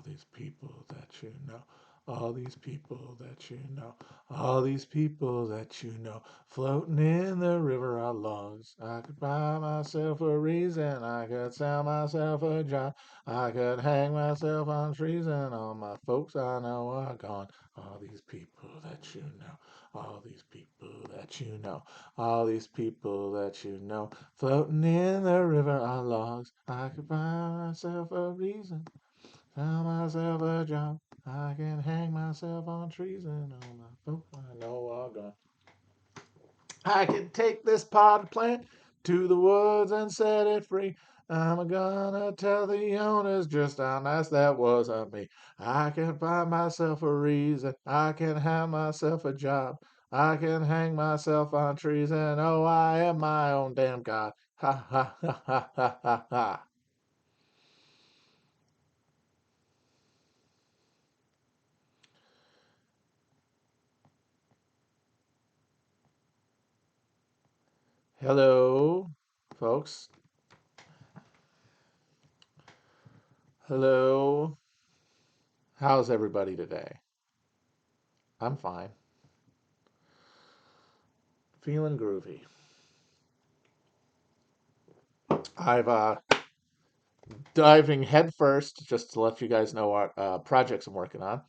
these people that you know, all these people that you know, all these people that you know, floating in the river are logs. I could buy myself a reason, I could sell myself a job, I could hang myself on trees, and all my folks I know are gone. All these people that you know, all these people that you know, all these people that you know, floating in the river are logs. I could buy myself a reason, sell myself a job. I can hang myself on trees and all my folks I know are gone. I can take this potted plant to the woods and set it free. I'm gonna tell the owners just how nice that was of me. I can buy myself a reason. I can have myself a job. I can hang myself on trees and oh, I am my own damn god. Ha ha ha ha ha ha ha. Hello, folks. Hello. How's everybody today? I'm fine. Feeling groovy. I've diving headfirst, just to let you guys know what projects I'm working on.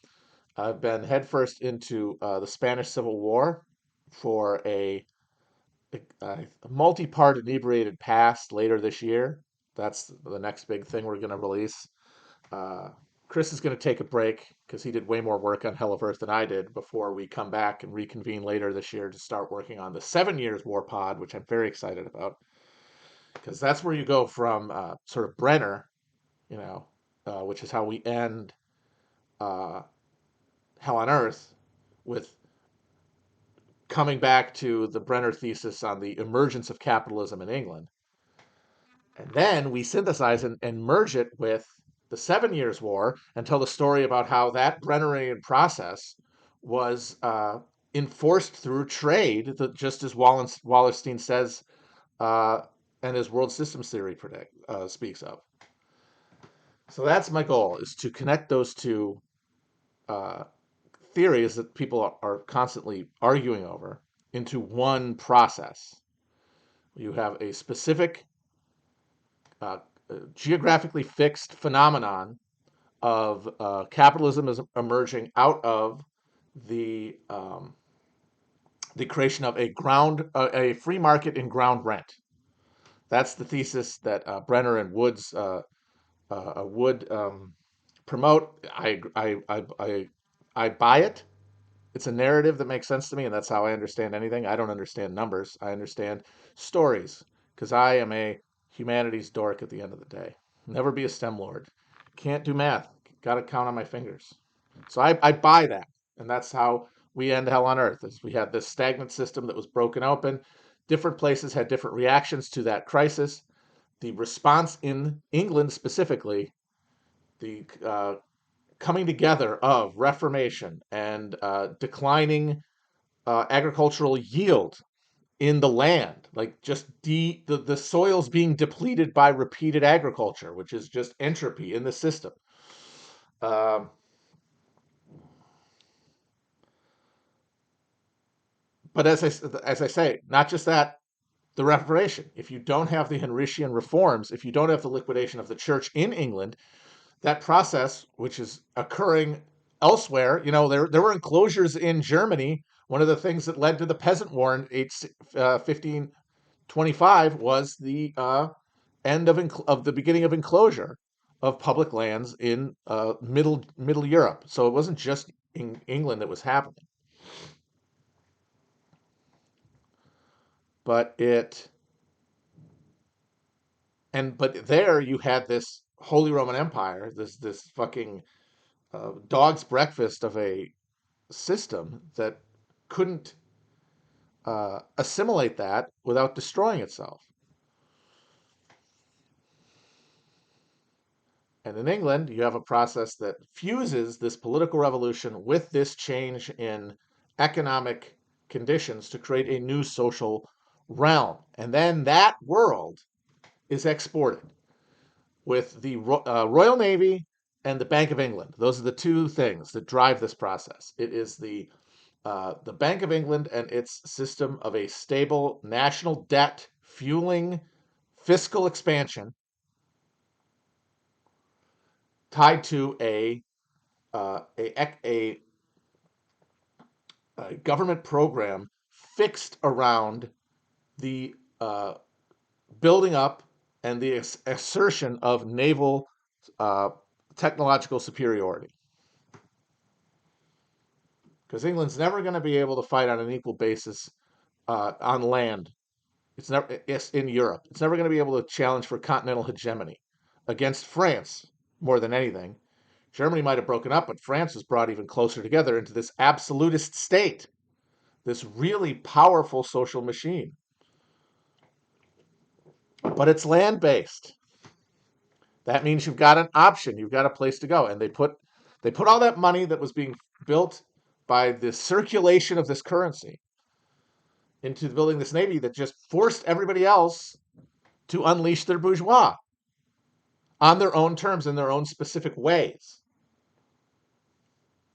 I've been headfirst into the Spanish Civil War for a multi-part inebriated past later this year. That's the next big thing we're going to release. Uh, Chris is going to take a break because he did way more work on Hell of Earth than I did before we come back and reconvene later this year to start working on the 7 Years War pod, which I'm very excited about because that's where you go from sort of Brenner, you know, which is how we end uh, Hell on Earth, with coming back to the Brenner thesis on the emergence of capitalism in England. And then we synthesize and merge it with the 7 Years War and tell the story about how that Brennerian process was enforced through trade, that just as Wallerstein says, uh, and his world systems theory speaks of. So that's my goal: is to connect those two uh, theories that people are constantly arguing over into one process. You have a specific uh, geographically fixed phenomenon of capitalism is emerging out of the creation of a free market in ground rent. That's the thesis that Brenner and Wood promote. I buy it. It's a narrative that makes sense to me, and that's how I understand anything. I don't understand numbers. I understand stories because I am a humanities dork at the end of the day. Never be a STEM lord. Can't do math. Got to count on my fingers. So I buy that, and that's how we end Hell on Earth. Is we had this stagnant system that was broken open. Different places had different reactions to that crisis. The response in England specifically, the coming together of Reformation and declining agricultural yield in the land, like just the soils being depleted by repeated agriculture, which is just entropy in the system. Um, but as I say, not just that, the Reformation. If you don't have the Henrician reforms, if you don't have the liquidation of the church in England, that process, which is occurring elsewhere, there were enclosures in Germany. One of the things that led to the Peasant War in 1525 was the end of the beginning of enclosure of public lands in Middle Europe. So it wasn't just in England that was happening, but but there you had this Holy Roman Empire, this fucking dog's breakfast of a system that couldn't assimilate that without destroying itself. And in England, you have a process that fuses this political revolution with this change in economic conditions to create a new social realm. And then that world is exported with the Royal Navy and the Bank of England. Those are the two things that drive this process. It is the Bank of England and its system of a stable national debt fueling fiscal expansion tied to uh, a, a, a government program fixed around the building up and the assertion of naval uh, technological superiority. Because England's never going to be able to fight on an equal basis on land. It's in Europe. It's never going to be able to challenge for continental hegemony against France more than anything. Germany might have broken up, but France was brought even closer together into this absolutist state, this really powerful social machine. But it's land based. That means you've got an option, you've got a place to go. And they put all that money that was being built by the circulation of this currency into building this navy that just forced everybody else to unleash their bourgeois on their own terms in their own specific ways.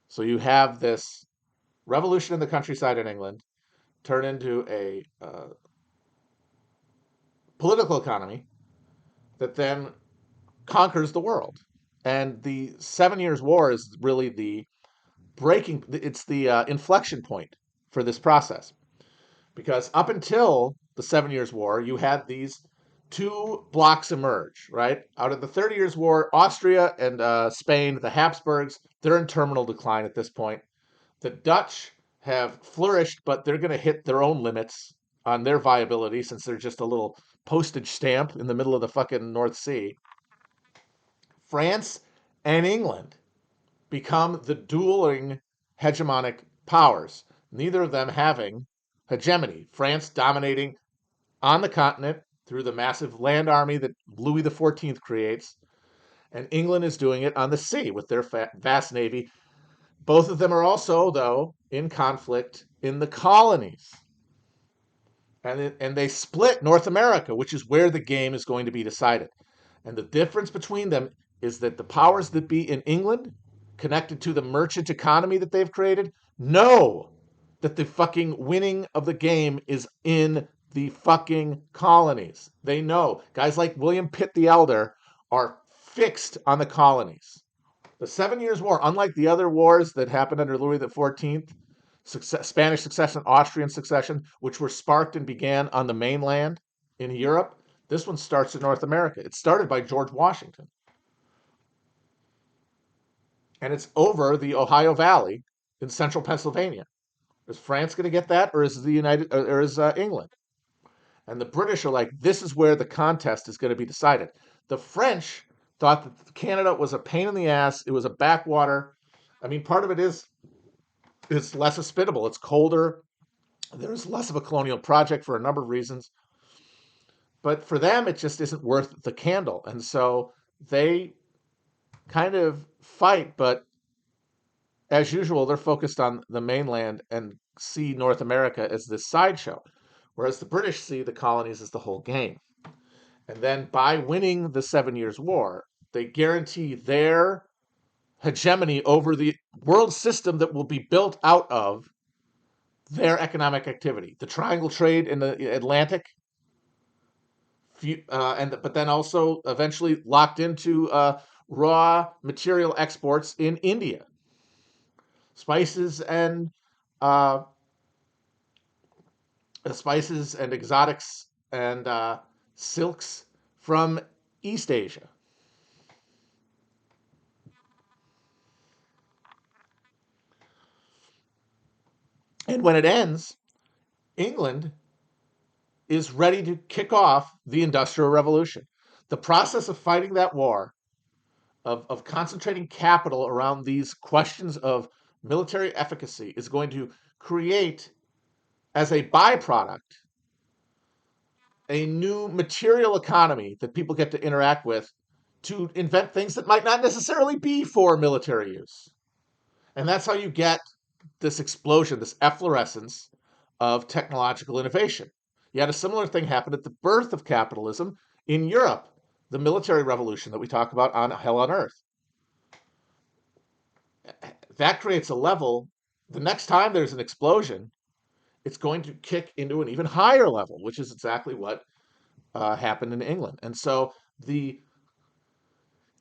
So you have this revolution in the countryside in England turn into a political economy that then conquers the world. And the 7 Years' War is really it's the inflection point for this process. Because up until the 7 Years' War, you had these two blocks emerge, right? Out of the 30 Years' War, Austria and Spain, the Habsburgs, they're in terminal decline at this point. The Dutch have flourished, but they're going to hit their own limits on their viability since they're just a little postage stamp in the middle of the fucking North Sea. France and England become the dueling hegemonic powers, neither of them having hegemony. France dominating on the continent through the massive land army that Louis XIV creates, and England is doing it on the sea with their vast navy. Both of them are also, though, in conflict in the colonies. And they split North America, which is where the game is going to be decided. And the difference between them is that the powers that be in England, connected to the merchant economy that they've created, know that the fucking winning of the game is in the fucking colonies. They know. Guys like William Pitt the Elder are fixed on the colonies. The 7 Years' War, unlike the other wars that happened under Louis XIV, Spanish succession, Austrian succession, which were sparked and began on the mainland in Europe, this one starts in North America. It started by George Washington. And it's over the Ohio Valley in central Pennsylvania. Is France going to get that, or is England? And the British are like, this is where the contest is going to be decided. The French thought that Canada was a pain in the ass. It was a backwater. I mean, part of it is it's less hospitable. It's colder. There's less of a colonial project for a number of reasons. But for them, it just isn't worth the candle. And so they kind of fight, but as usual, they're focused on the mainland and see North America as this sideshow, whereas the British see the colonies as the whole game. And then by winning the 7 Years' War, they guarantee their hegemony over the world system that will be built out of their economic activity. The triangle trade in the Atlantic, but then also eventually locked into raw material exports in India, spices and uh, exotics and silks from East Asia. And when it ends, England is ready to kick off the Industrial Revolution. The process of fighting that war, of concentrating capital around these questions of military efficacy, is going to create, as a byproduct, a new material economy that people get to interact with to invent things that might not necessarily be for military use. And that's how you get this explosion, this efflorescence of technological innovation. You had a similar thing happen at the birth of capitalism in Europe, the military revolution that we talk about on Hell on Earth. that creates a level. The next time there's an explosion, it's going to kick into an even higher level, which is exactly what happened in England. And so the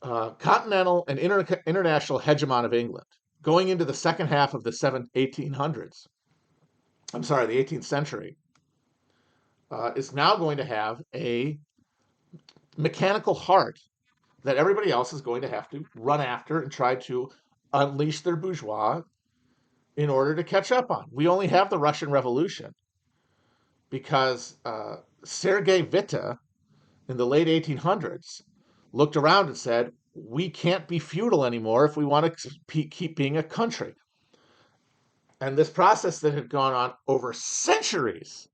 continental and international hegemon of England, going into the second half of the 1800s, I'm sorry, the 18th century, is now going to have a mechanical heart that everybody else is going to have to run after and try to unleash their bourgeois in order to catch up on. We only have the Russian Revolution because Sergei Witte in the late 1800s looked around and said, we can't be feudal anymore if we want to keep being a country. And this process that had gone on over centuries,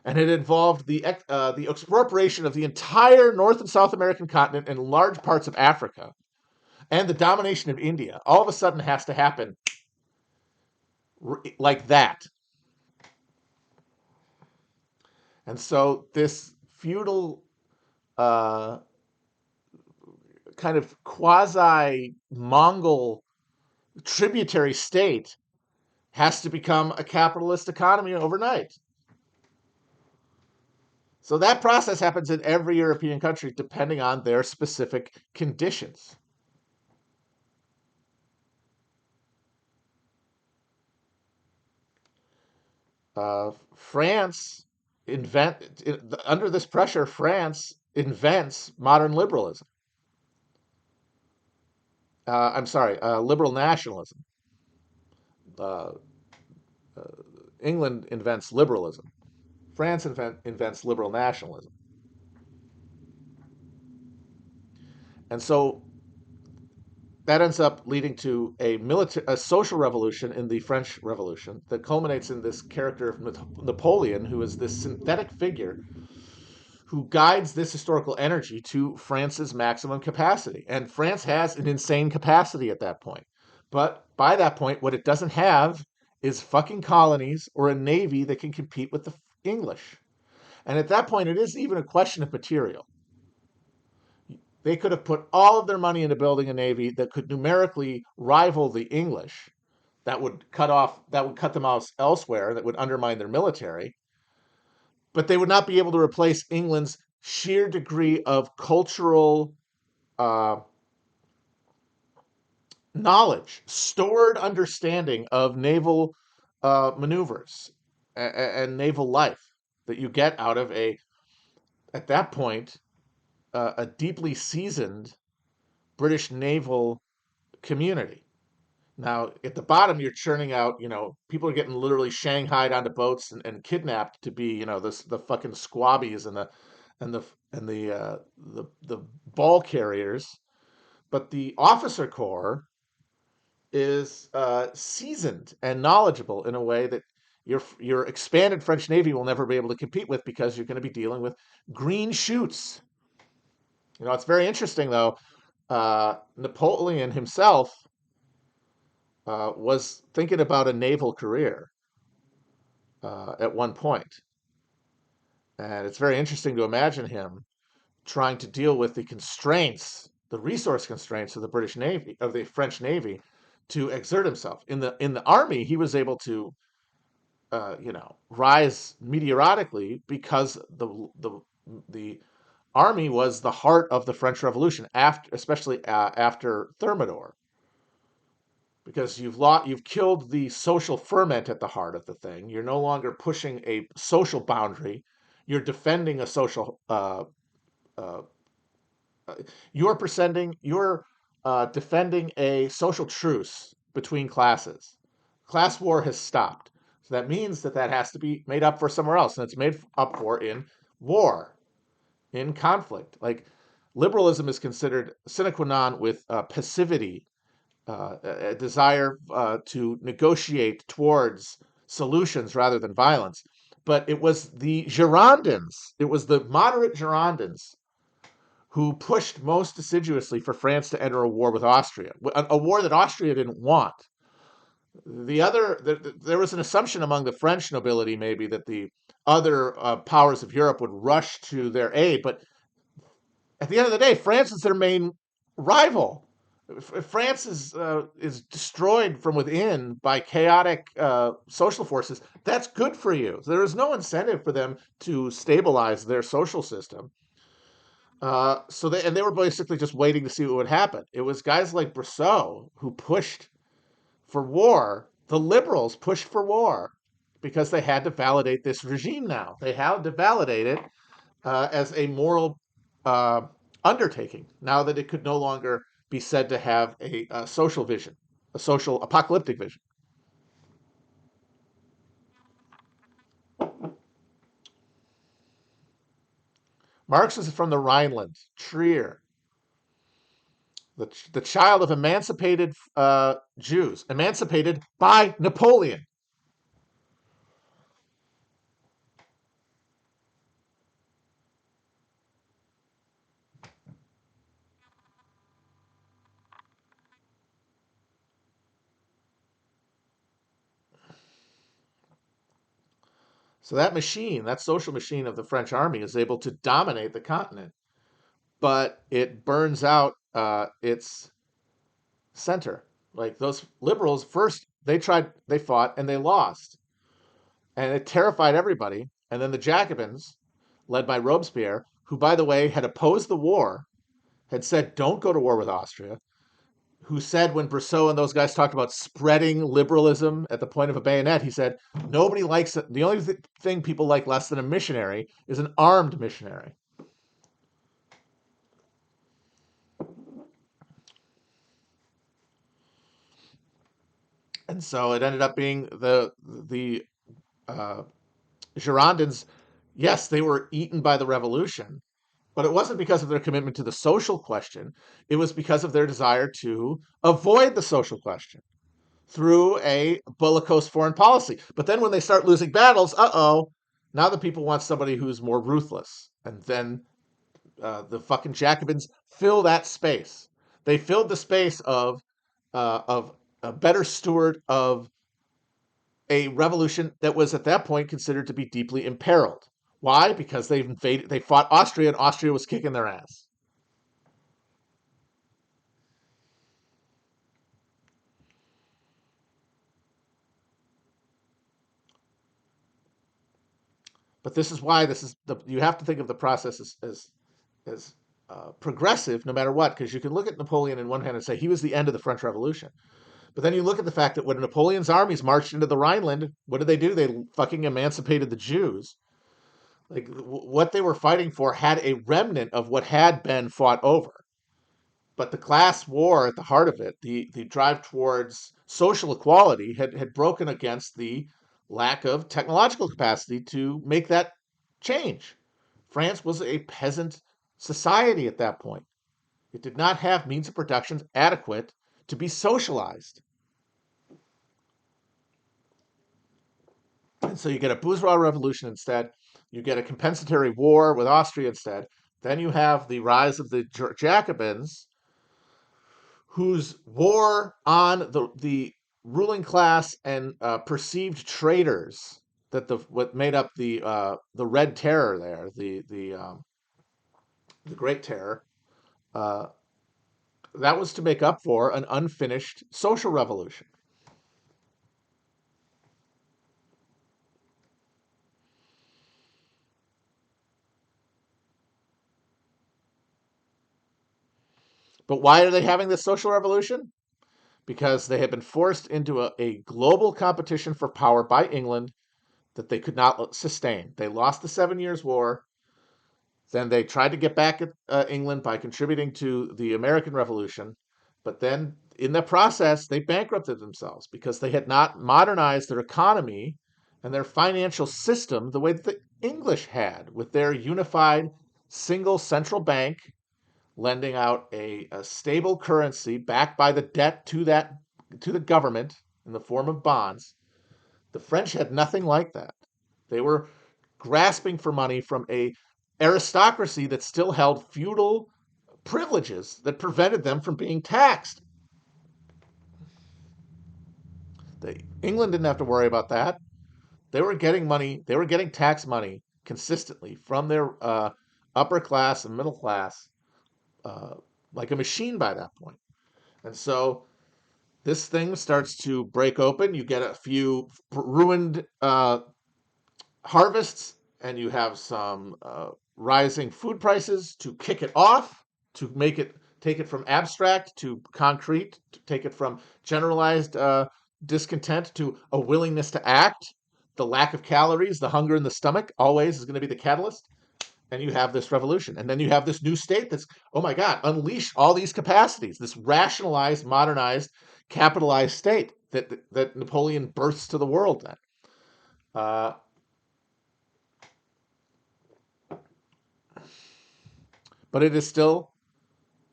and it involved the expropriation of the entire North and South American continent and large parts of Africa, and the domination of India, all of a sudden has to happen like that. And so this feudal uh, kind of quasi-Mongol tributary state has to become a capitalist economy overnight. So that process happens in every European country depending on their specific conditions. France under this pressure, France invents modern liberalism. I'm sorry, liberal nationalism. Uh, England invents liberalism. France invents liberal nationalism. And so that ends up leading to a social revolution in the French Revolution that culminates in this character of Napoleon, who is this synthetic figure who guides this historical energy to France's maximum capacity. And France has an insane capacity at that point. But by that point, what it doesn't have is fucking colonies or a navy that can compete with the English. And at that point, it isn't even a question of material. They could have put all of their money into building a navy that could numerically rival the English. That would cut them off elsewhere, that would undermine their military. But they would not be able to replace England's sheer degree of cultural uh, knowledge, stored understanding of naval maneuvers and naval life that you get out of at that point, a deeply seasoned British naval community. Now, at the bottom, you're churning out, people are getting literally shanghaied onto boats and kidnapped to be, the fucking squabbies and the the ball carriers. But the officer corps is seasoned and knowledgeable in a way that your expanded French Navy will never be able to compete with because you're going to be dealing with green shoots. It's very interesting though. Napoleon himself was thinking about a naval career at one point. And it's very interesting to imagine him trying to deal with the resource constraints of the British Navy, of the French Navy, to exert himself. In the army, he was able to, rise meteorically because the army was the heart of the French Revolution, especially after Thermidor, because you've killed the social ferment at the heart of the thing. You're no longer pushing a social boundary. You're defending a social. Uh, you're defending a social truce between classes. Class war has stopped. So that means that has to be made up for somewhere else, and it's made up for in war, in conflict. Like liberalism is considered sine qua non with passivity, a desire to negotiate towards solutions rather than violence. But it was the Girondins, it was the moderate Girondins who pushed most assiduously for France to enter a war with Austria, a war that Austria didn't want. There was an assumption among the French nobility, maybe, that the other powers of Europe would rush to their aid. But at the end of the day, France is their main rival. If France is destroyed from within by chaotic social forces, that's good for you. There is no incentive for them to stabilize their social system. They were basically just waiting to see what would happen. It was guys like Brosseau who pushed for war. The liberals pushed for war because they had to validate this regime. Now they had to validate it as a moral uh, undertaking. Now that it could no longer be said to have a social vision, a social apocalyptic vision. Marx is from the Rhineland, Trier, the child of emancipated Jews, emancipated by Napoleon. So that machine, that social machine of the French army, is able to dominate the continent, but it burns out its center. Like those liberals, first they fought, and they lost, and it terrified everybody. And then the Jacobins, led by Robespierre, who, by the way, had opposed the war, had said, "Don't go to war with Austria." Who said when Brosseau and those guys talked about spreading liberalism at the point of a bayonet, he said, "Nobody likes it. The only thing people like less than a missionary is an armed missionary." And so it ended up being the uh, Girondins. Yes, they were eaten by the revolution, but it wasn't because of their commitment to the social question. It was because of their desire to avoid the social question through a bellicose foreign policy. But then when they start losing battles, now the people want somebody who's more ruthless. And then the fucking Jacobins fill that space. They filled the space of a better steward of a revolution that was at that point considered to be deeply imperiled. Why? Because they fought Austria, and Austria was kicking their ass. But this is why you have to think of the process as progressive no matter what, because you can look at Napoleon in one hand and say he was the end of the French Revolution. But then you look at the fact that when Napoleon's armies marched into the Rhineland, what did they do? They fucking emancipated the Jews. Like what they were fighting for had a remnant of what had been fought over. But the class war at the heart of it, the drive towards social equality, had broken against the lack of technological capacity to make that change. France was a peasant society at that point. It did not have means of production adequate to be socialized. And so you get a bourgeois revolution instead. You get a compensatory war with Austria instead. Then you have the rise of the Jacobins, whose war on the ruling class and perceived traitors that what made up the Red Terror there, the Great Terror, uh, that was to make up for an unfinished social revolution. But why are they having this social revolution? Because they had been forced into a global competition for power by England that they could not sustain. They lost the Seven Years' War. Then they tried to get back at England by contributing to the American Revolution. But then in the process, they bankrupted themselves because they had not modernized their economy and their financial system the way that the English had with their unified single central bank lending out a stable currency backed by the debt to the government in the form of bonds. The French had nothing like that. They were grasping for money from a aristocracy that still held feudal privileges that prevented them from being taxed. England didn't have to worry about that. They were getting money, they were getting tax money consistently from their upper class and middle class, uh, like a machine by that point. And so this thing starts to break open. You get a few ruined harvests, and you have some rising food prices to kick it off, to make it take it from abstract to concrete, to take it from generalized discontent to a willingness to act. The lack of calories, the hunger in the stomach, always is going to be the catalyst. And you have this revolution. And then you have this new state that's, oh my God, unleash all these capacities, this rationalized, modernized, capitalized state that Napoleon births to the world then. Uh, but it is still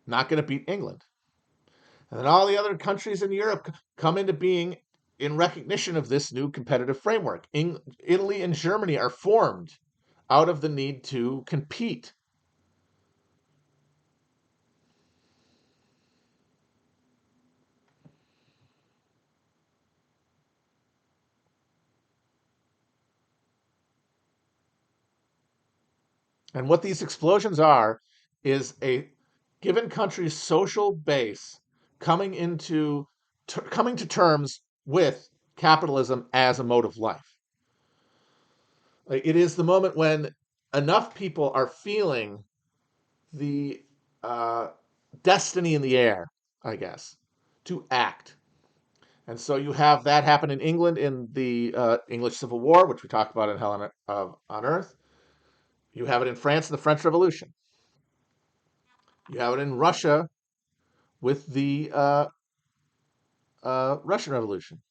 not going to beat England. And then all the other countries in Europe come into being in recognition of this new competitive framework. Italy and Germany are formed out of the need to compete. And what these explosions are is a given country's social base coming into coming to terms with capitalism as a mode of life. Like, it is the moment when enough people are feeling the uh, destiny in the air, I guess, to act. And so you have that happen in England in the English Civil War, which we talked about in Hell on Earth. You have it in France in the French Revolution. You have it in Russia with the Russian Revolution.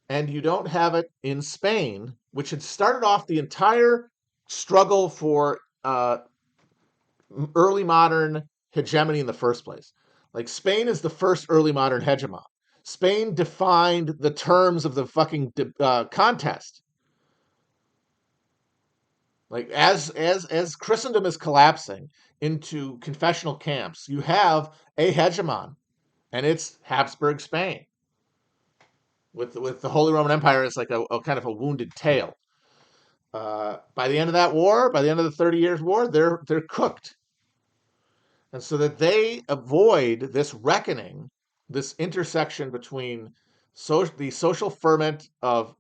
And you don't have it in Spain, which had started off the entire struggle for early modern hegemony in the first place. Like, Spain is the first early modern hegemon. Spain defined the terms of the fucking contest. Like, as Christendom is collapsing into confessional camps, you have a hegemon, and it's Habsburg Spain, with the Holy Roman Empire as like a kind of a wounded tail. By the end of that war, by the end of the 30 Years' War, they're cooked. And so that they avoid this reckoning, this intersection between the social ferment of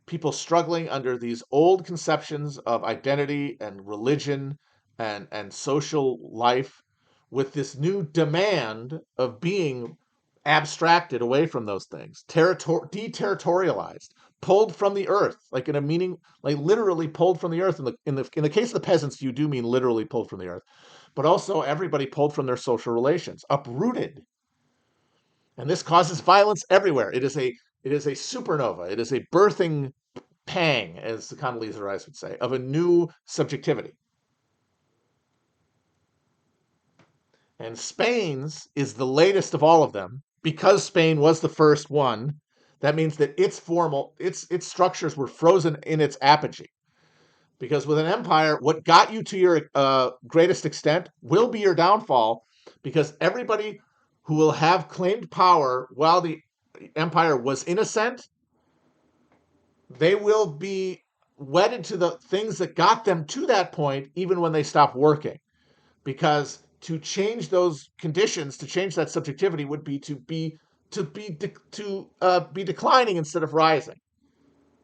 people struggling under these old conceptions of identity and religion and social life, with this new demand of being abstracted away from those things, deterritorialized, pulled from the earth, like in a meaning, like literally pulled from the earth. In the case of the peasants, you do mean literally pulled from the earth, but also everybody pulled from their social relations, uprooted. And this causes violence everywhere. It is a supernova. It is a birthing pang, as the Condoleezza Rice would say, of a new subjectivity. And Spain's is the latest of all of them. Because Spain was the first one, that means that its structures were frozen in its apogee. Because with an empire, what got you to your greatest extent will be your downfall, because everybody who will have claimed power while the empire was innocent, they will be wedded to the things that got them to that point, even when they stop working. Because to change those conditions, to change that subjectivity, would be to be declining instead of rising,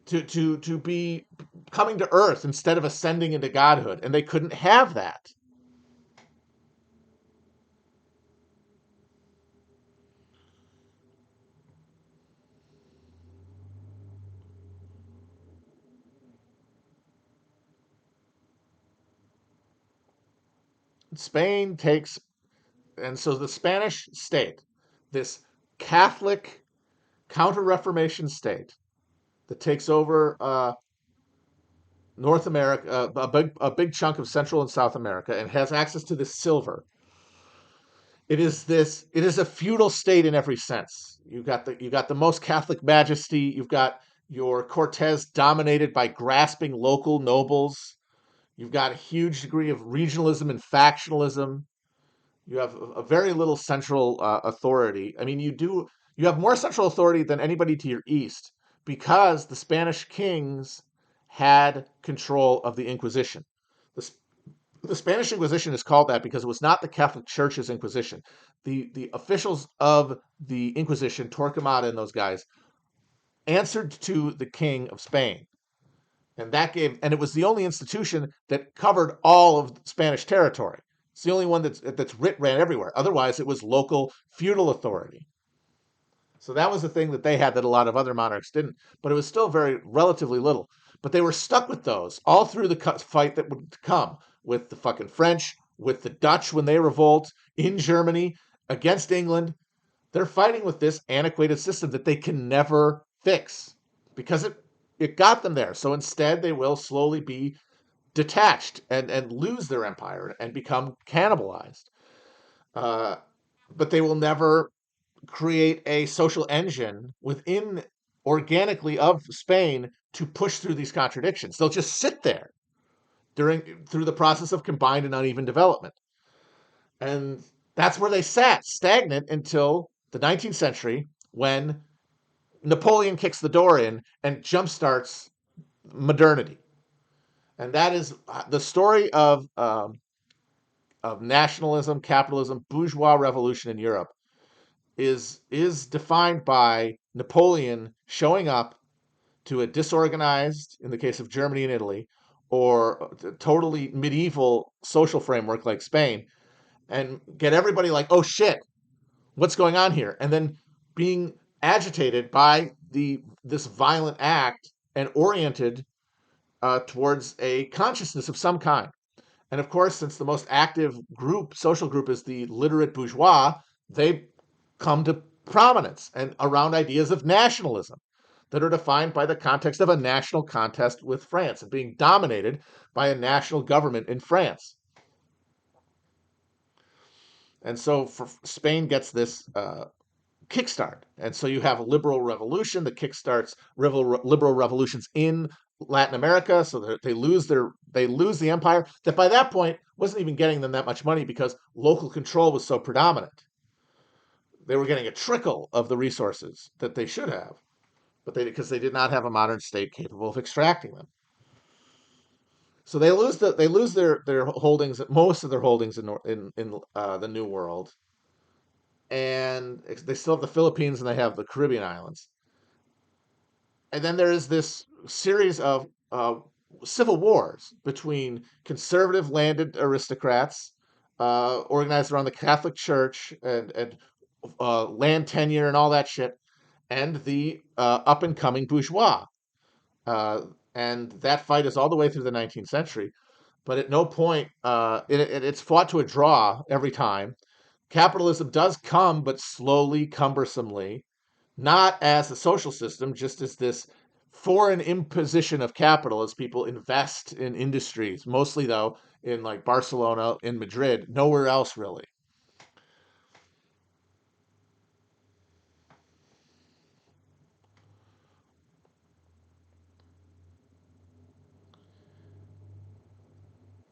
to be coming to earth instead of ascending into godhood, and they couldn't have that. Spain takes, and so the Spanish state, this Catholic counter-Reformation state that takes over North America, a big chunk of Central and South America, and has access to this silver. It is a feudal state in every sense. You got the most Catholic majesty. You've got your Cortes dominated by grasping local nobles. You've got a huge degree of regionalism and factionalism. You have a very little central authority. I mean, you have more central authority than anybody to your east, because the Spanish kings had control of the Inquisition. The, The Spanish Inquisition is called that because it was not the Catholic Church's Inquisition. The officials of the Inquisition, Torquemada and those guys, answered to the King of Spain. And it was the only institution that covered all of Spanish territory. It's the only one that's writ ran everywhere. Otherwise, it was local feudal authority. So that was the thing that they had that a lot of other monarchs didn't. But it was still very relatively little. But they were stuck with those all through the fight that would come with the fucking French, with the Dutch when they revolt in Germany against England. They're fighting with this antiquated system that they can never fix because it got them there. So instead, they will slowly be detached and lose their empire and become cannibalized. Uh, but they will never create a social engine within organically of Spain to push through these contradictions. They'll just sit there through the process of combined and uneven development. And that's where they sat stagnant until the 19th century when Napoleon kicks the door in and jumpstarts modernity. And that is the story of nationalism, capitalism, bourgeois revolution in Europe is defined by Napoleon showing up to a disorganized, in the case of Germany and Italy, or a totally medieval social framework like Spain, and get everybody like, oh shit, what's going on here? And then being agitated by this violent act and oriented towards a consciousness of some kind. And of course, since the most active social group, is the literate bourgeois, they come to prominence and around ideas of nationalism that are defined by the context of a national contest with France and being dominated by a national government in France. And so Spain gets this kickstart. And so you have a liberal revolution that kickstarts liberal revolutions in Latin America. So they lose the empire that by that point wasn't even getting them that much money because local control was so predominant. They were getting a trickle of the resources that they should have, but because they did not have a modern state capable of extracting them. So they lose their holdings, most of their holdings in the New World, and they still have the Philippines and they have the Caribbean islands. And then there is this series of civil wars between conservative landed aristocrats organized around the Catholic Church and land tenure and all that shit, and the up and coming bourgeois. Uh, and that fight is all the way through the 19th century. But at no point, it's fought to a draw every time. Capitalism does come, but slowly, cumbersomely, not as a social system, just as this foreign imposition of capital as people invest in industries, mostly though in like Barcelona, in Madrid, nowhere else really.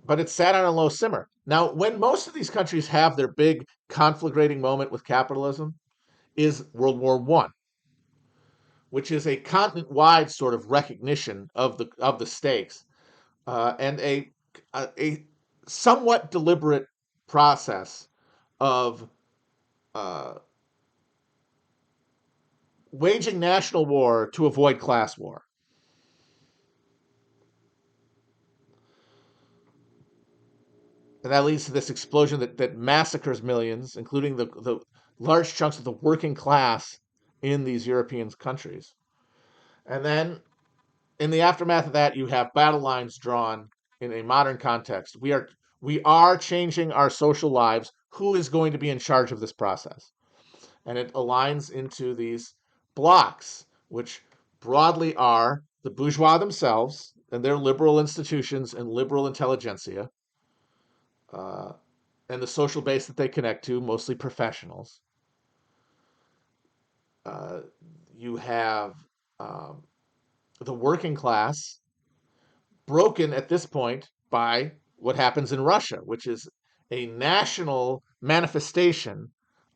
But it's sat on a low simmer. Now, when most of these countries have their big conflagrating moment with capitalism is World War One, which is a continent-wide sort of recognition of the stakes and a somewhat deliberate process of uh, waging national war to avoid class war. And that leads to this explosion that massacres millions, including the large chunks of the working class in these European countries. And then in the aftermath of that, you have battle lines drawn in a modern context. We are changing our social lives. Who is going to be in charge of this process? And it aligns into these blocks, which broadly are the bourgeois themselves and their liberal institutions and liberal intelligentsia, uh, and the social base that they connect to, mostly professionals. Uh, you have um, the working class, broken at this point by what happens in Russia, which is a national manifestation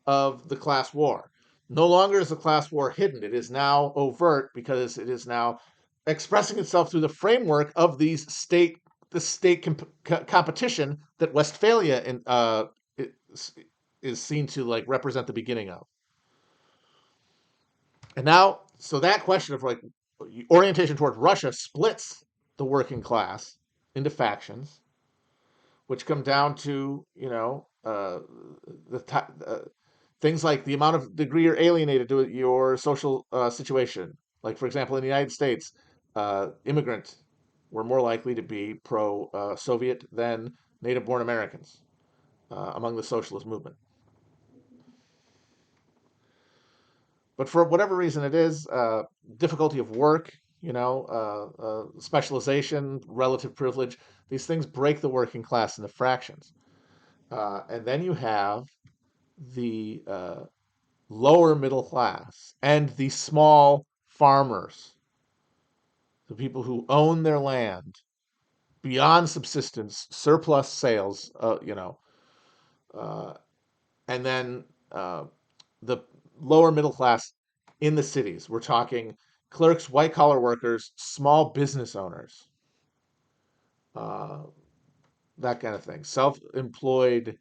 of the class war. No longer is the class war hidden, it is now overt because it is now expressing itself through the framework of these state the state competition that Westphalia is, is seen to like represent the beginning of. And now, so that question of like orientation toward Russia splits the working class into factions, which come down to the things like the amount of degree you're alienated to your social situation. Like for example, in the United States, immigrants were more likely to be pro-Soviet than native-born Americans among the socialist movement. But for whatever reason it is, difficulty of work, specialization, relative privilege, these things break the working class into fractions. And then you have the lower middle class and the small farmers, the people who own their land beyond subsistence, surplus sales, uh, and then the lower middle class in the cities. We're talking clerks, white collar workers, small business owners, uh, that kind of thing. Self employed,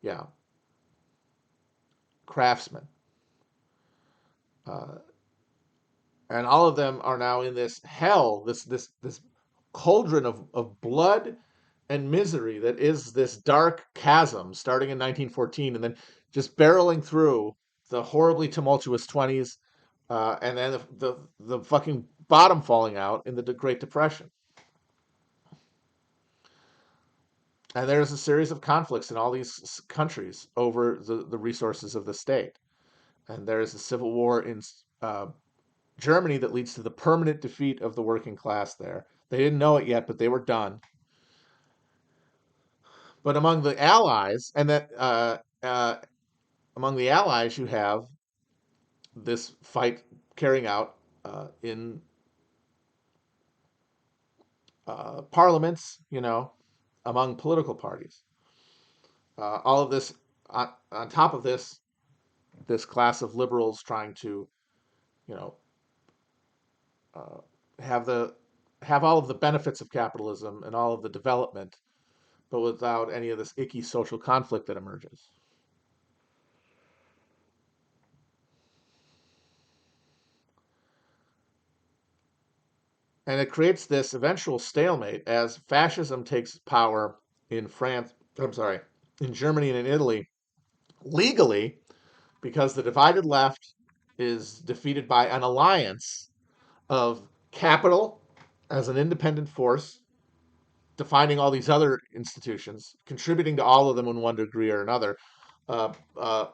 yeah, craftsmen. Uh, and all of them are now in this hell, this cauldron of blood and misery that is this dark chasm starting in 1914 and then just barreling through the horribly tumultuous 20s, and then the fucking bottom falling out in the Great Depression. And there's a series of conflicts in all these countries over the resources of the state. And there's a civil war in uh, Germany that leads to the permanent defeat of the working class there. They didn't know it yet, but they were done. But among the Allies, and that among the Allies, you have this fight carrying out in parliaments, among political parties. All of this, on top of this class of liberals trying to, you know, uh, have the have all of the benefits of capitalism and all of the development, but without any of this icky social conflict that emerges. And it creates this eventual stalemate as fascism takes power in France, I'm sorry, in Germany and in Italy legally, because the divided left is defeated by an alliance of capital as an independent force, defining all these other institutions, contributing to all of them in one degree or another, uh, uh,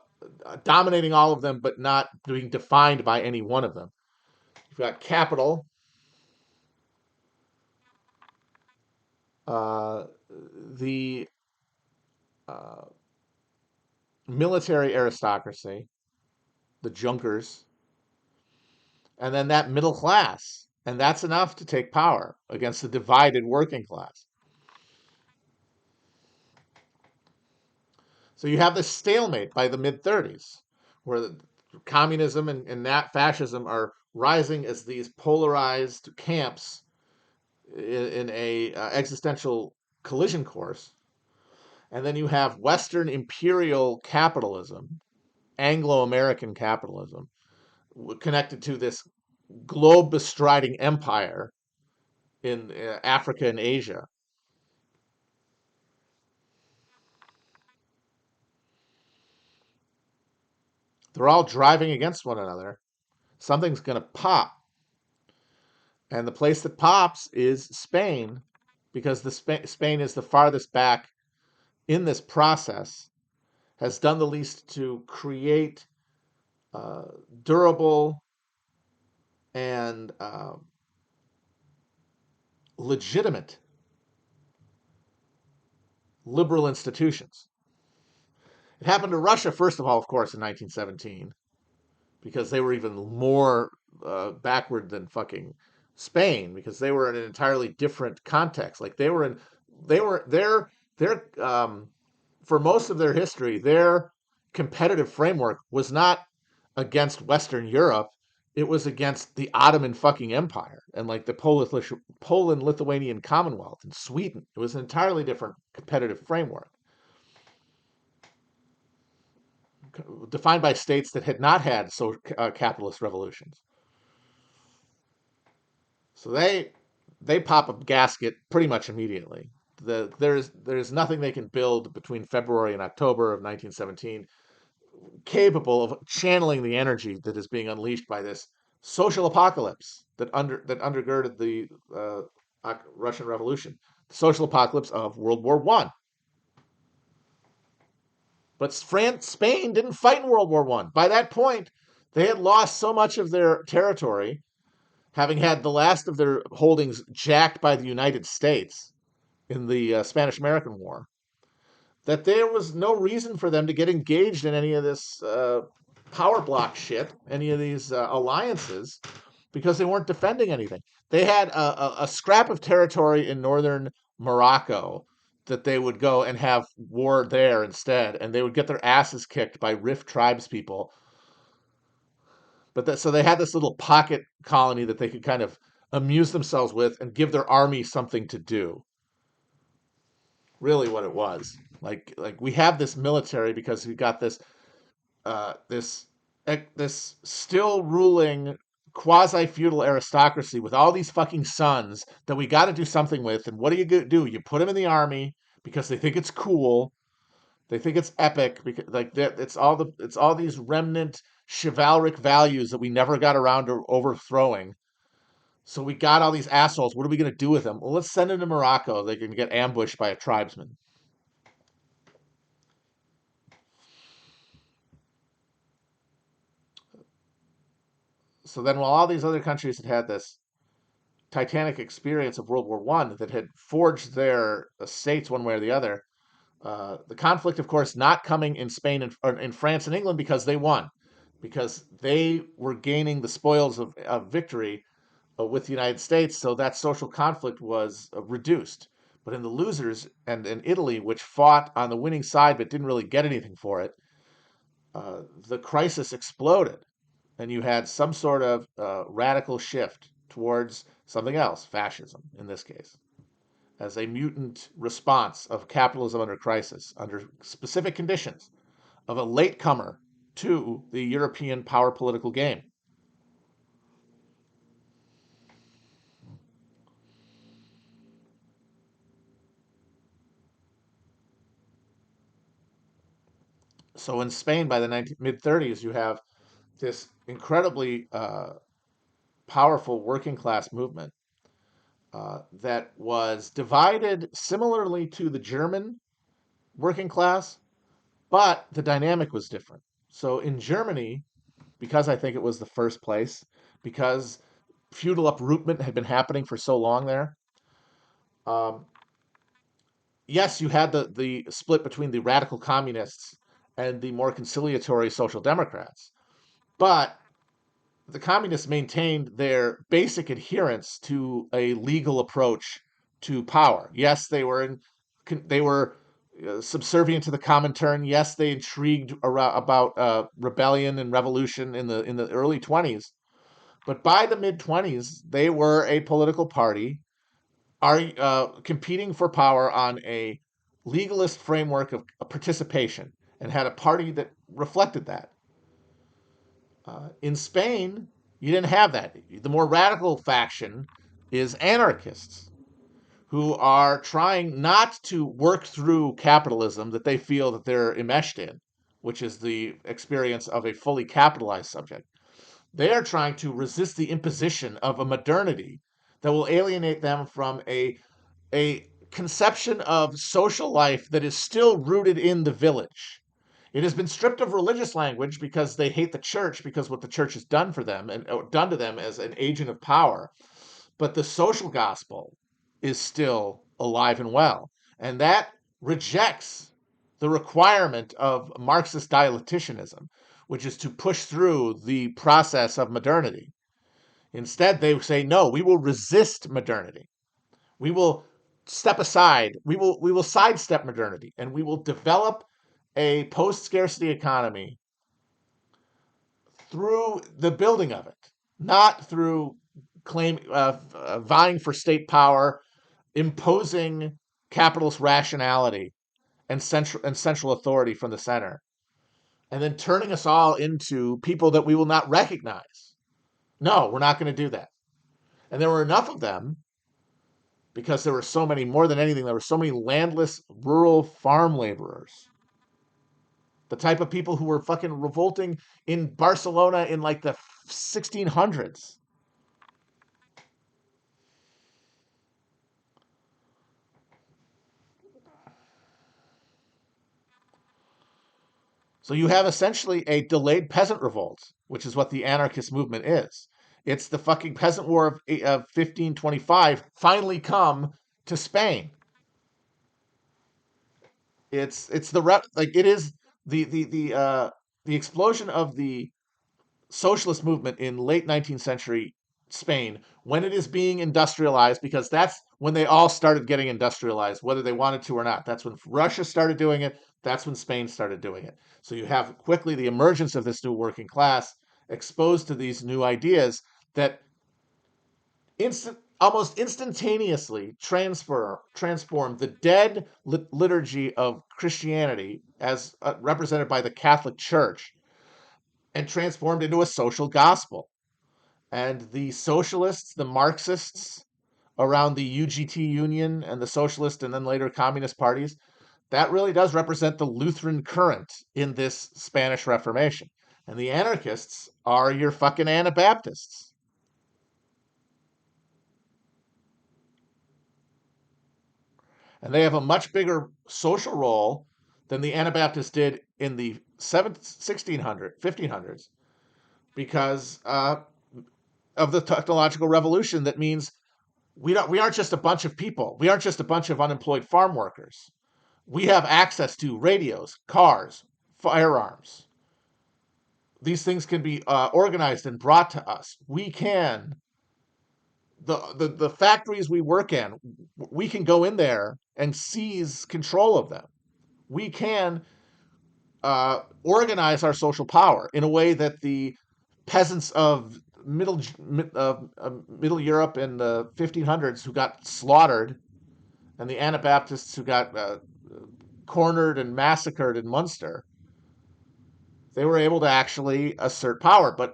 dominating all of them, but not being defined by any one of them. You've got capital, uh, the uh, military aristocracy, the Junkers, and then that middle class. And that's enough to take power against the divided working class. So you have this stalemate by the mid 30s, where communism and that fascism are rising as these polarized camps in a existential collision course. And then you have Western imperial capitalism, Anglo American capitalism, connected to this globe bestriding empire in Africa and Asia. They're all driving against one another. Something's going to pop. And the place that pops is Spain, because Spain is the farthest back in this process, has done the least to create uh, durable and legitimate liberal institutions. It happened to Russia, first of all, of course, in 1917, because they were even more backward than fucking Spain, because they were in an entirely different context. Like they were their for most of their history, their competitive framework was not against Western Europe. it was against the Ottoman fucking Empire and like the Poland Lithuanian Commonwealth and Sweden. It was an entirely different competitive framework defined by states that had not had capitalist revolutions. So they pop a gasket pretty much immediately. There's nothing they can build between February and October of 1917 capable of channeling the energy that is being unleashed by this social apocalypse that undergirded the Russian Revolution, the social apocalypse of World War One. But Spain didn't fight in World War One. By that point, they had lost so much of their territory, having had the last of their holdings jacked by the United States in the Spanish-American War, that there was no reason for them to get engaged in any of this power block shit, any of these alliances, because they weren't defending anything. They had a scrap of territory in northern Morocco that they would go and have war there instead, and they would get their asses kicked by Rif tribes people. So they had this little pocket colony that they could kind of amuse themselves with and give their army something to do. Really, what it was like we have this military because we got this this this still ruling quasi feudal aristocracy with all these fucking sons that we got to do something with. And what do? You put them in the army because they think it's cool. They think it's epic because like it's all these remnant chivalric values that we never got around to overthrowing. So we got all these assholes. What are we going to do with them? Well, let's send them to Morocco. They can get ambushed by a tribesman. So then, while all these other countries had this titanic experience of World War One that had forged their states one way or the other, the conflict, of course, not coming in Spain or in France and England because they won, because they were gaining the spoils of victory with the United States. So that social conflict was reduced. But in the losers and in Italy, which fought on the winning side but didn't really get anything for it, the crisis exploded, and you had some sort of radical shift towards something else, fascism in this case, as a mutant response of capitalism under crisis, under specific conditions, of a latecomer to the European power political game. So in Spain, by the mid 30s, you have this incredibly powerful working class movement that was divided similarly to the German working class, but the dynamic was different. So in Germany, because I think it was the first place, because feudal uprootment had been happening for so long there, um, yes, you had the split between the radical communists and the more conciliatory social democrats, but the communists maintained their basic adherence to a legal approach to power. Yes, they were subservient to the Comintern. Yes, they intrigued about rebellion and revolution in the early 20s. But by the mid 20s, they were a political party are competing for power on a legalist framework of participation and had a party that reflected that. In Spain, you didn't have that. The more radical faction is anarchists who are trying not to work through capitalism that they feel that they're enmeshed in, which is the experience of a fully capitalized subject. They are trying to resist the imposition of a modernity that will alienate them from a conception of social life that is still rooted in the village. It has been stripped of religious language because they hate the church because what the church has done for them and done to them as an agent of power. But the social gospel is still alive and well. And that rejects the requirement of Marxist dialecticianism, which is to push through the process of modernity. Instead, they say, no, we will resist modernity. We will step aside. We will sidestep modernity, and we will develop a post-scarcity economy through the building of it. not through vying for state power, imposing capitalist rationality and central authority from the center, and then turning us all into people that we will not recognize. No, we're not going to do that. And there were enough of them because there were so many, more than anything, there were so many landless rural farm laborers. The type of people who were fucking revolting in Barcelona in like the 1600s. So you have essentially a delayed peasant revolt, which is what the anarchist movement is. It's the fucking peasant war of 1525 finally come to Spain. It's like it is the explosion of the socialist movement in late 19th century Spain when it is being industrialized, because that's when they all started getting industrialized, whether they wanted to or not. That's when Russia started doing it. That's when Spain started doing it. So you have quickly the emergence of this new working class exposed to these new ideas that almost instantaneously transform the dead liturgy of Christianity as represented by the Catholic Church and transformed into a social gospel. And the socialists, the Marxists around the UGT Union and the socialist and then later communist parties, that really does represent the Lutheran current in this Spanish Reformation. And the anarchists are your fucking Anabaptists. And they have a much bigger social role than the Anabaptists did in the 1500s because of the technological revolution. That means we aren't just a bunch of people. We aren't just a bunch of unemployed farm workers. We have access to radios, cars, firearms. These things can be organized and brought to us. We can the factories we work in. We can go in there and seize control of them. We can organize our social power in a way that the peasants of Middle Europe in the 1500s who got slaughtered, and the Anabaptists who got cornered and massacred in Munster, they were able to actually assert power, but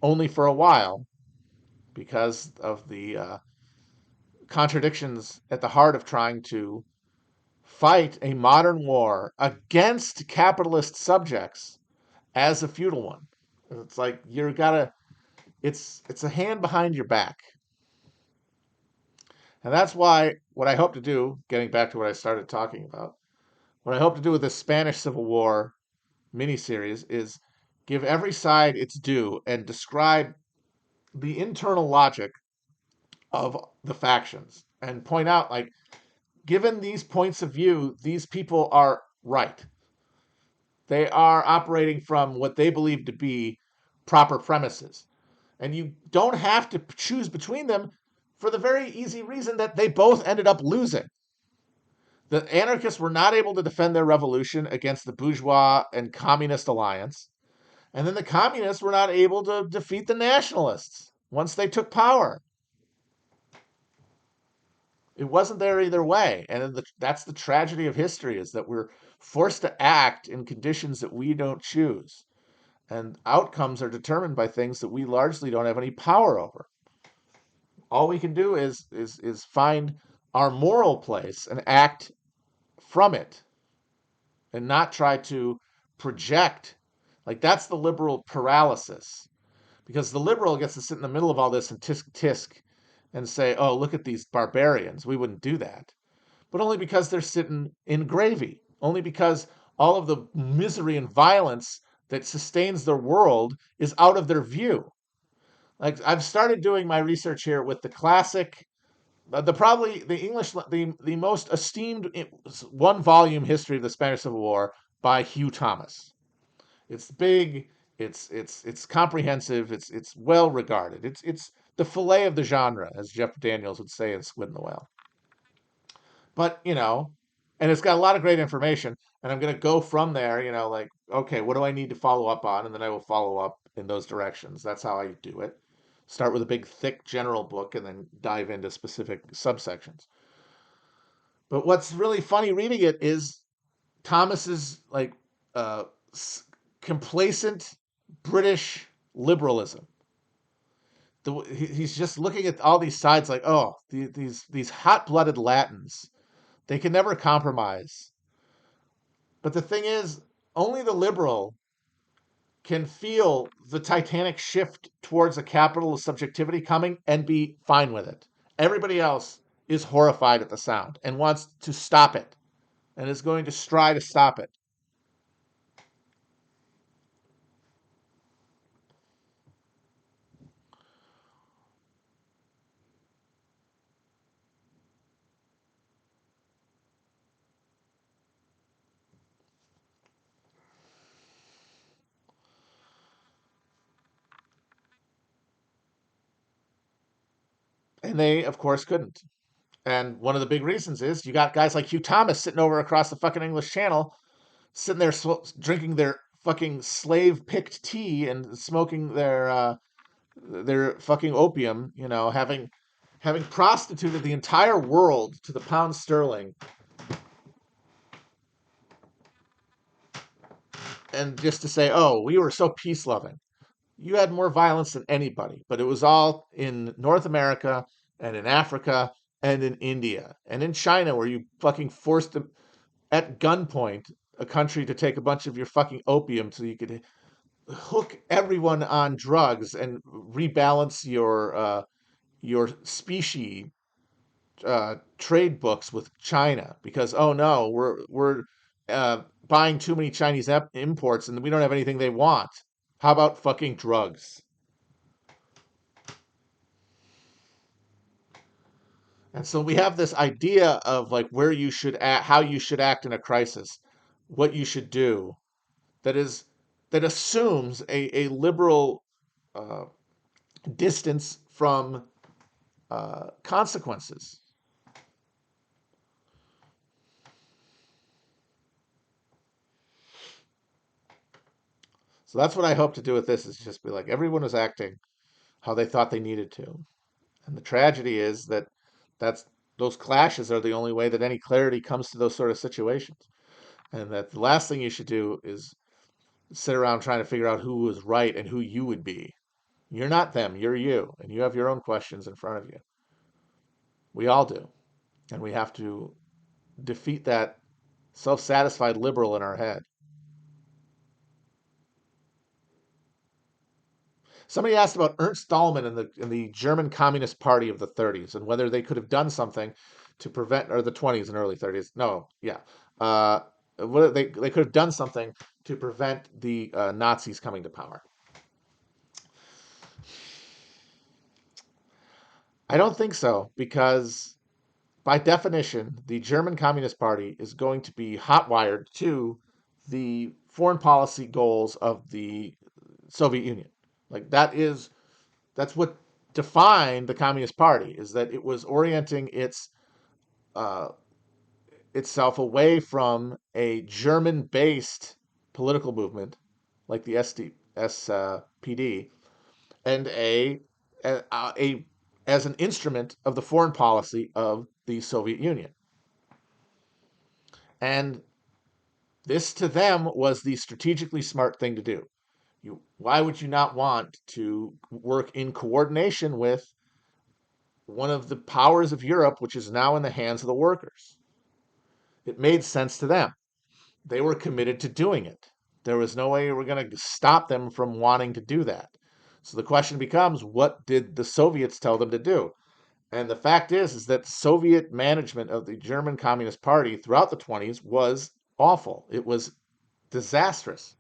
only for a while because of the contradictions at the heart of trying to fight a modern war against capitalist subjects as a feudal one. It's like you're gotta. It's a hand behind your back, and that's why what I hope to do, getting back to what I started talking about, what I hope to do with this Spanish Civil War miniseries is give every side its due and describe the internal logic of the factions and point out, like, given these points of view, these people are right. They are operating from what they believe to be proper premises. And you don't have to choose between them for the very easy reason that they both ended up losing. The anarchists were not able to defend their revolution against the bourgeois and communist alliance. And then the communists were not able to defeat the nationalists once they took power. It wasn't there either way. And that's the tragedy of history, is that we're forced to act in conditions that we don't choose. And outcomes are determined by things that we largely don't have any power over. All we can do is find our moral place and act from it and not try to project. Like, that's the liberal paralysis, because the liberal gets to sit in the middle of all this and tisk tisk and say, oh, look at these barbarians. We wouldn't do that. But only because they're sitting in gravy, only because all of the misery and violence that sustains their world is out of their view. Like, I've started doing my research here with the classic, the probably the English, the most esteemed one volume history of the Spanish Civil War by Hugh Thomas. It's big, it's comprehensive, it's well regarded. It's the fillet of the genre, as Jeff Daniels would say in Squid and the Whale. But and it's got a lot of great information, and I'm going to go from there. Like, okay, what do I need to follow up on, and then I will follow up in those directions. That's how I do it. Start with a big, thick general book and then dive into specific subsections. But what's really funny reading it is Thomas's like uh, complacent British liberalism. He's just looking at all these sides like, oh, these hot-blooded Latins, they can never compromise. But the thing is, only the liberal can feel the titanic shift towards a capitalist subjectivity coming and be fine with it. Everybody else is horrified at the sound and wants to stop it and is going to try to stop it. And they, of course, couldn't. And one of the big reasons is you got guys like Hugh Thomas sitting over across the fucking English Channel, sitting there drinking their fucking slave picked tea and smoking their fucking opium, having prostituted the entire world to the pound sterling, and just to say, oh, we were so peace loving. You had more violence than anybody, but it was all in North America and in Africa and in India and in China, where you fucking forced them at gunpoint a country to take a bunch of your fucking opium so you could hook everyone on drugs and rebalance your species trade books with China because, oh no, we're buying too many Chinese imports and we don't have anything they want. How about fucking drugs? And so we have this idea of like where you should act, how you should act in a crisis, what you should do. That is that assumes a liberal uh, distance from consequences. So that's what I hope to do with this is just be like everyone is acting how they thought they needed to. And the tragedy is that that's those clashes are the only way that any clarity comes to those sort of situations. And that the last thing you should do is sit around trying to figure out who was right and who you would be. You're not them, you're you, and you have your own questions in front of you. We all do. And we have to defeat that self satisfied liberal in our head. Somebody asked about Ernst Dahlmann in the German Communist Party of the 30s and whether they could have done something to prevent, or the 20s and early 30s. No, yeah. Uh, what they could have done something to prevent the Nazis coming to power. I don't think so because by definition, the German Communist Party is going to be hotwired to the foreign policy goals of the Soviet Union. Like that's what defined the Communist Party is that it was orienting uh, itself away from a German-based political movement like the SPD and a as an instrument of the foreign policy of the Soviet Union. And this to them was the strategically smart thing to do. Why would you not want to work in coordination with one of the powers of Europe, which is now in the hands of the workers? It made sense to them. They were committed to doing it. There was no way we were going to stop them from wanting to do that. So the question becomes, what did the Soviets tell them to do? And the fact is that Soviet management of the German Communist Party throughout the 20s was awful. It was disastrous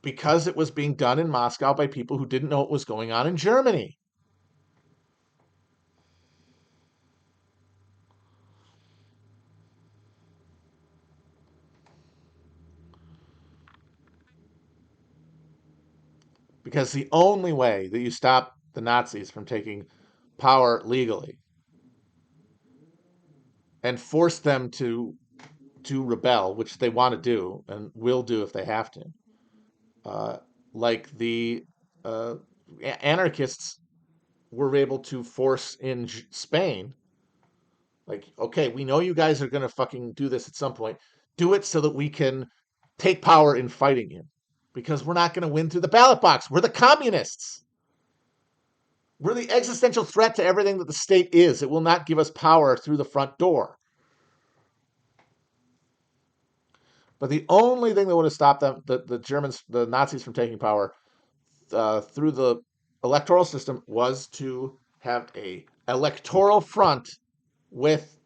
because it was being done in Moscow by people who didn't know what was going on in Germany. Because the only way that you stop the Nazis from taking power legally and force them to rebel, which they want to do and will do if they have to, uh, like the uh, anarchists were able to force in Spain, like, okay, we know you guys are going to fucking do this at some point. Do it so that we can take power in fighting you. Because we're not going to win through the ballot box. We're the communists. We're the existential threat to everything that the state is. It will not give us power through the front door. But the only thing that would have stopped them, the Germans, the Nazis from taking power through the electoral system, was to have a electoral front with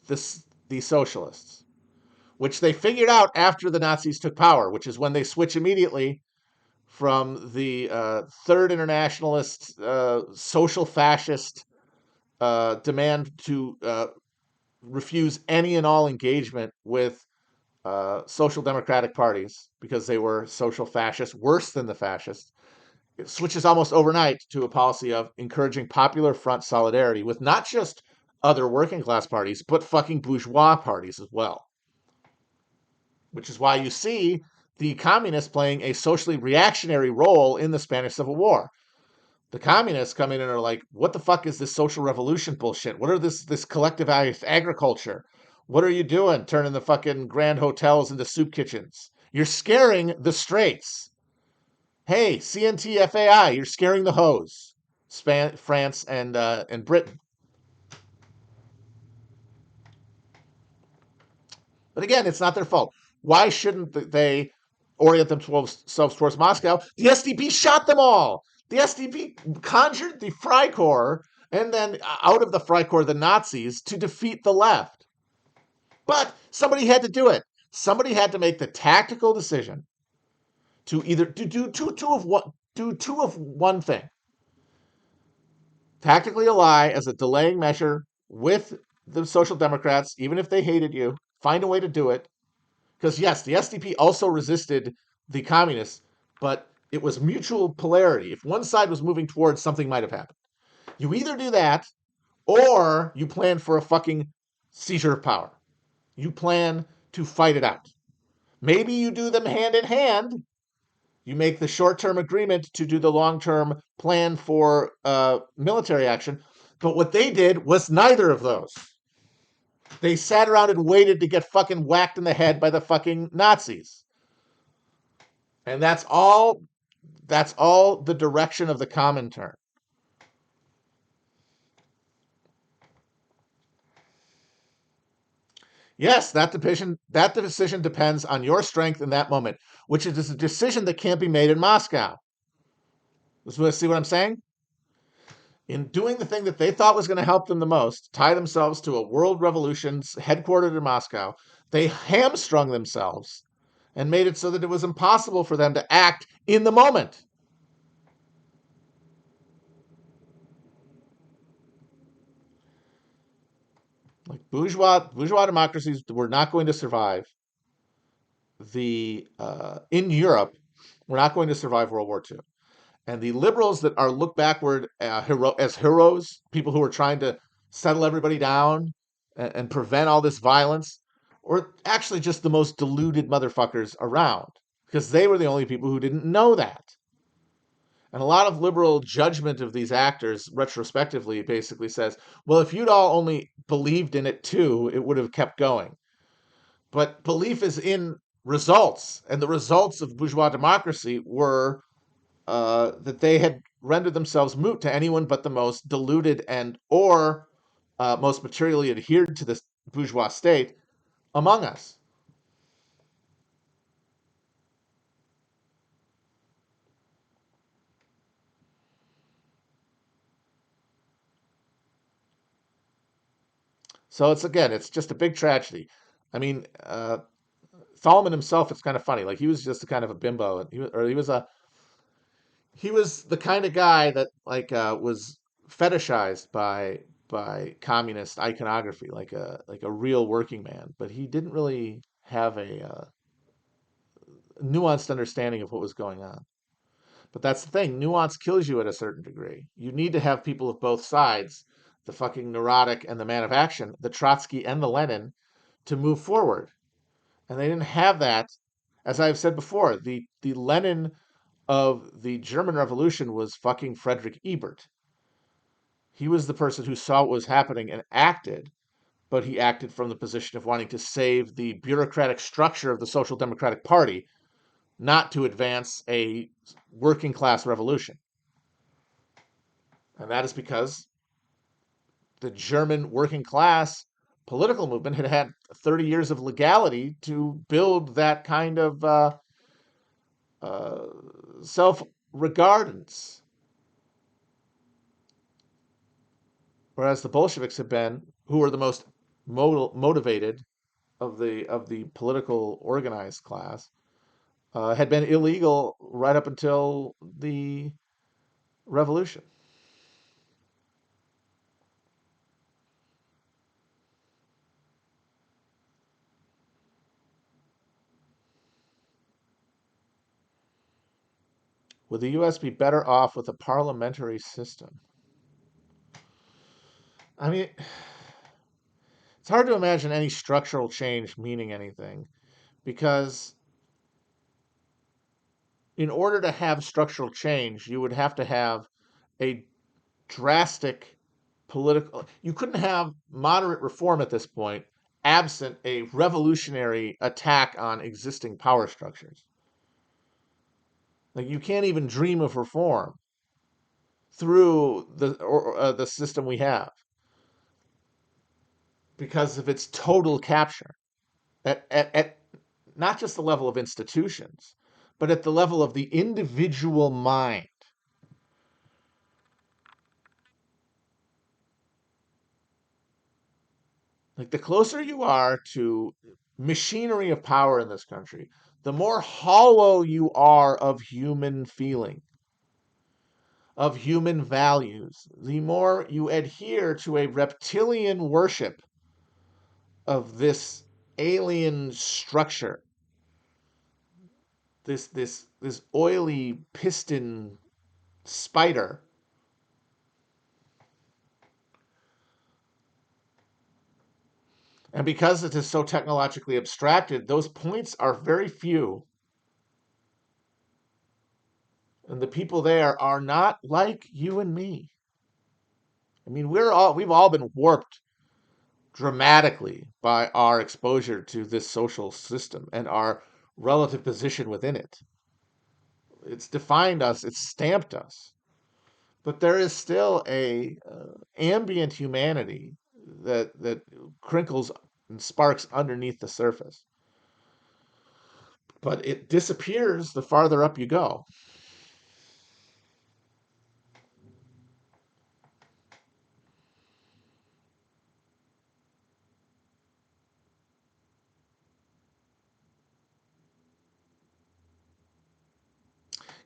the socialists, which they figured out after the Nazis took power, which is when they switch immediately from the Third Internationalist, social fascist demand to refuse any and all engagement with social democratic parties because they were social fascists, worse than the fascists. It switches almost overnight to a policy of encouraging popular front solidarity with not just other working class parties, but fucking bourgeois parties as well. Which is why you see the communists playing a socially reactionary role in the Spanish Civil War. The communists come in and are like, what the fuck is this social revolution bullshit? What are this collectivized agriculture? What are you doing turning the fucking grand hotels into soup kitchens? You're scaring the straights. Hey, CNTFAI, you're scaring the hoes. France and Britain. But again, it's not their fault. Why shouldn't they orient themselves towards Moscow? The SDP shot them all. The SDP conjured the Freikorps and then out of the Freikorps, the Nazis, to defeat the left. But somebody had to do it. Somebody had to make the tactical decision to either do two of one thing. Tactically ally as a delaying measure with the Social Democrats, even if they hated you, find a way to do it. Because yes, the SDP also resisted the communists, but it was mutual polarity. If one side was moving towards, something might have happened. You either do that, or you plan for a fucking seizure of power. You plan to fight it out. Maybe you do them hand in hand. You make the short-term agreement to do the long-term plan for military action. But what they did was neither of those. They sat around and waited to get fucking whacked in the head by the fucking Nazis. And that's all the direction of the Comintern. Yes, that decision depends on your strength in that moment, which is a decision that can't be made in Moscow. See what I'm saying? In doing the thing that they thought was going to help them the most, tie themselves to a world revolution headquartered in Moscow, they hamstrung themselves and made it so that it was impossible for them to act in the moment. Like bourgeois democracies were not going to survive the in Europe. We're not going to survive World War II. And the liberals that are looked backward as heroes, people who are trying to settle everybody down and prevent all this violence, or actually just the most deluded motherfuckers around, because they were the only people who didn't know that. And a lot of liberal judgment of these actors retrospectively basically says, well, if you'd all only believed in it too, it would have kept going. But belief is in results, and the results of bourgeois democracy were that they had rendered themselves moot to anyone but the most deluded and or most materially adhered to this bourgeois state among us. So it's just a big tragedy. I mean, Thalman himself, it's kind of funny. Like he was just a kind of a bimbo. He was the kind of guy that like was fetishized by communist iconography, like a real working man. But he didn't really have a nuanced understanding of what was going on. But that's the thing. Nuance kills you at a certain degree. You need to have people of both sides, the fucking neurotic and the man of action, the Trotsky and the Lenin, to move forward. And they didn't have that. As I've said before, the Lenin of the German Revolution was fucking Frederick Ebert. He was the person who saw what was happening and acted, but he acted from the position of wanting to save the bureaucratic structure of the Social Democratic Party, not to advance a working class revolution. And that is because the German working class political movement had had 30 years of legality to build that kind of uh, self regardance. Whereas the Bolsheviks had been, who were the most motivated of the political organized class, had been illegal right up until the revolution. Would the U.S. be better off with a parliamentary system? I mean, it's hard to imagine any structural change meaning anything because in order to have structural change, you would have to have a drastic political. You couldn't have moderate reform at this point absent a revolutionary attack on existing power structures. Like you can't even dream of reform through the system we have because of its total capture at not just the level of institutions, but at the level of the individual mind. Like the closer you are to machinery of power in this country, the more hollow you are of human feeling, of human values, the more you adhere to a reptilian worship of this alien structure, this oily piston spider. And because it is so technologically abstracted, those points are very few. And the people there are not like you and me. I mean, we've all been warped dramatically by our exposure to this social system and our relative position within it. It's defined us, it's stamped us. But there is still a ambient humanity that crinkles and sparks underneath the surface. But it disappears the farther up you go.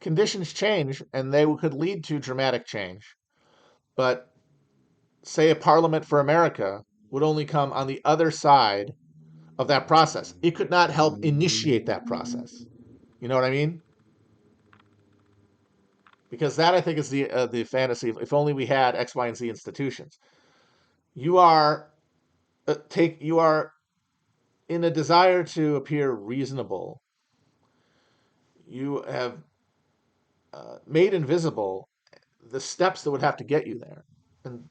Conditions change and they could lead to dramatic change. But say a parliament for America would only come on the other side of that process. It could not help initiate that process. You know what I mean? Because that I think is the fantasy. If only we had X, Y, and Z institutions. You are you are in a desire to appear reasonable. You have made invisible the steps that would have to get you there, and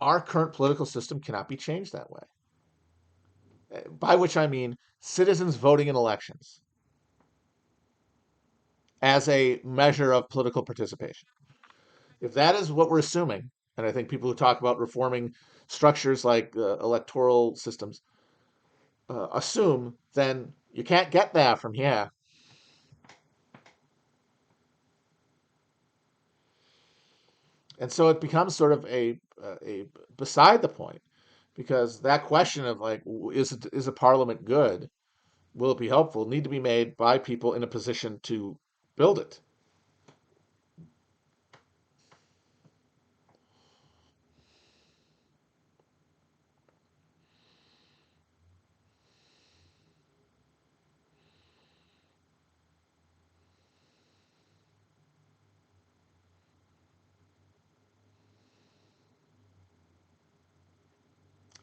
our current political system cannot be changed that way. By which I mean citizens voting in elections as a measure of political participation. If that is what we're assuming, and I think people who talk about reforming structures like electoral systems assume, then you can't get that from here. And so it becomes sort of a beside the point because that question of like is a parliament good, will it be helpful, need to be made by people in a position to build it.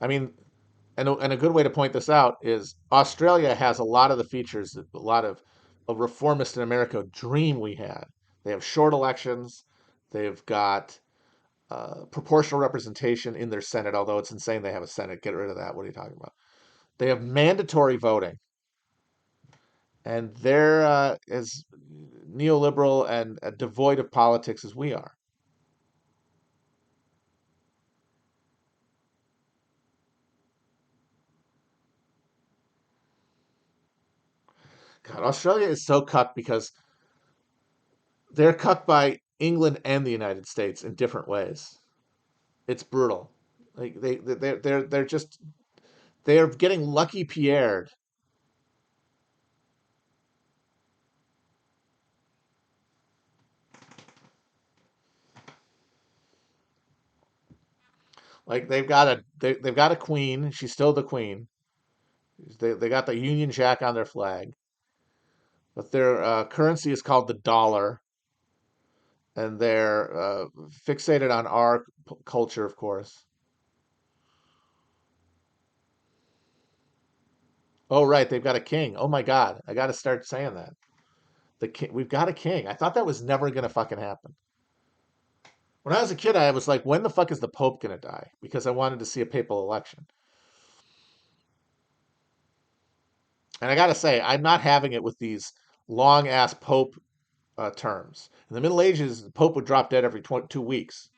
I mean, and a good way to point this out is Australia has a lot of the features, a lot of a reformist in America dream we had. They have short elections. They've got proportional representation in their Senate, although it's insane they have a Senate. Get rid of that. What are you talking about? They have mandatory voting, and they're as neoliberal and devoid of politics as we are. God, Australia is so cucked because they're cucked by England and the United States in different ways. It's brutal. Like they're just they're getting lucky Pierre'd. Like they've got a queen. She's still the queen. They got the Union Jack on their flag, but their currency is called the dollar, and they're fixated on our culture, of course. Oh, right, they've got a king. Oh my God, I got to start saying that. The king, we've got a king. I thought that was never gonna fucking happen. When I was a kid, I was like, when the fuck is the Pope gonna die? Because I wanted to see a papal election. And I gotta say, I'm not having it with these long ass Pope terms. In the Middle Ages, the Pope would drop dead every 2 weeks.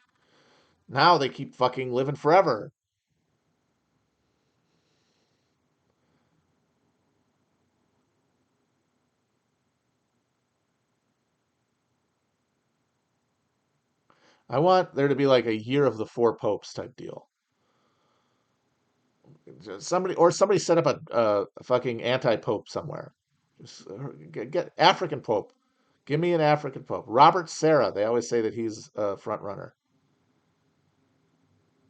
Now they keep fucking living forever. I want there to be like a year of the four popes type deal. Somebody set up a fucking anti-pope somewhere. Just get African pope. Give me an African pope. Robert Sarah. They always say that he's a front runner.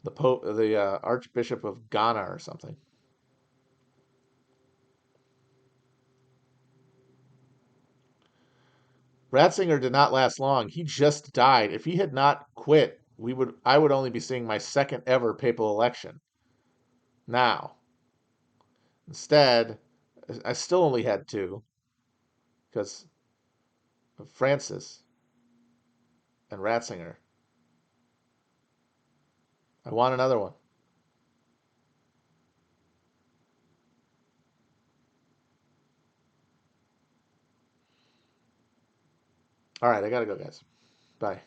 The pope, the Archbishop of Ghana or something. Ratzinger did not last long. He just died. If he had not quit, I would only be seeing my second ever papal election now. Instead, I still only had two because of Francis and Ratzinger. I want another one. All right, I gotta go, guys. Bye.